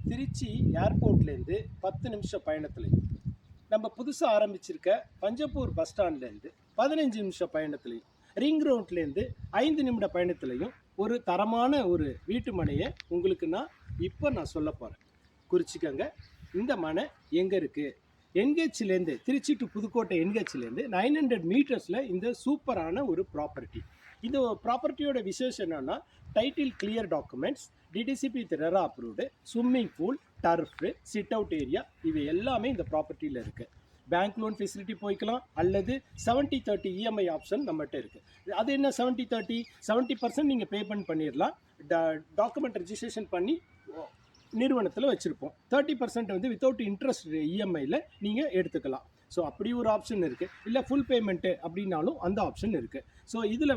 திருச்சி ஏர்போர்ட்லேருந்து 10 நிமிஷம் பயணத்துலையும், நம்ம புதுசாக ஆரம்பிச்சிருக்க பஞ்சப்பூர் பஸ் ஸ்டாண்ட்லேருந்து 15 நிமிஷம் பயணத்துலையும், ரிங் ரோட்லேருந்து 5 நிமிட பயணத்துலையும் ஒரு தரமான ஒரு வீட்டு மனையை உங்களுக்கு நான் சொல்ல போகிறேன். குறிச்சிக்கங்க. இந்த மனை எங்கே இருக்குது? என்கேஜ்லேருந்து, திருச்சி டு புதுக்கோட்டை என்கேஜ்லேருந்து 900 மீட்டர்ஸில் இந்த சூப்பரான ஒரு ப்ராப்பர்ட்டி. இந்த ப்ராப்பர்ட்டியோட விசேஷம் என்னென்னா, title clear documents, DTCP RERA approved, swimming pool, turf, sit out area, இவை எல்லாமே இந்த ப்ராப்பர்ட்டியில் இருக்குது. பேங்க் லோன் ஃபெசிலிட்டி போய்க்கலாம், அல்லது 70-30 இஎம்ஐ ஆப்ஷன் நம்மகிட்ட இருக்குது. அது என்ன 70-30? 70% நீங்கள் பேமெண்ட் பண்ணிடலாம், டாக்குமெண்ட் ரெஜிஸ்ட்ரேஷன் பண்ணி நிறுவனத்தில் வச்சுருப்போம். 30% வந்து வித்தவுட் இன்ட்ரெஸ்ட் இஎம்ஐயில் நீங்கள் எடுத்துக்கலாம். ஸோ அப்படி ஒரு ஆப்ஷன் இருக்குது. இல்லை ஃபுல் பேமெண்ட்டு அப்படின்னாலும் அந்த ஆப்ஷன் இருக்குது. ஸோ இதில்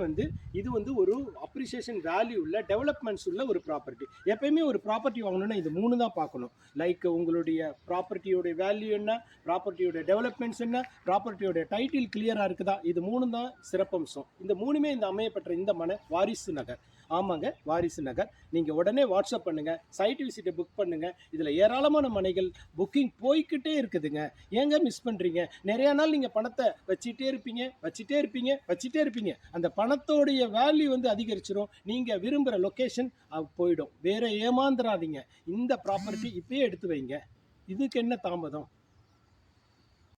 இது ஒரு அப்ரிசியேஷன் வேல்யூ உள்ள, டெவலப்மெண்ட்ஸ் உள்ள ஒரு ப்ராப்பர்ட்டி. எப்பயுமே ஒரு ப்ராப்பர்ட்டி வாங்கணுன்னா இது 3 தான் பார்க்கணும். லைக் உங்களுடைய ப்ராப்பர்ட்டியோடைய வேல்யூ என்ன, ப்ராப்பர்ட்டியோட டெவலப்மெண்ட்ஸ் என்ன, ப்ராப்பர்ட்டியோட டைட்டில் கிளியராக இருக்குதா, இது 3 தான் சிறப்பம்சம். இந்த 3மே இந்த அமையப்பட்ட இந்த மனை வாரிசு நகர். ஆமாங்க, வாரிசு நகர். நீங்கள் உடனே வாட்ஸ்அப் பண்ணுங்கள், சைட் விசிட்டை புக் பண்ணுங்கள். இதில் ஏராளமான மனைகள் புக்கிங் போய்கிட்டே இருக்குதுங்க. ஏங்க மிஸ் பண்ணுறீங்க? நிறையா நாள் நீங்கள் பணத்தை வச்சுட்டே இருப்பீங்க. அந்த பணத்தோடைய வேல்யூ அதிகரிச்சிடும். நீங்கள் விரும்புகிற லொக்கேஷன் போயிடும். வேற ஏமாந்துடாதீங்க. இந்த ப்ராப்பர்ட்டி இப்பயே எடுத்து வைங்க. இதுக்கு என்ன தாமதம்?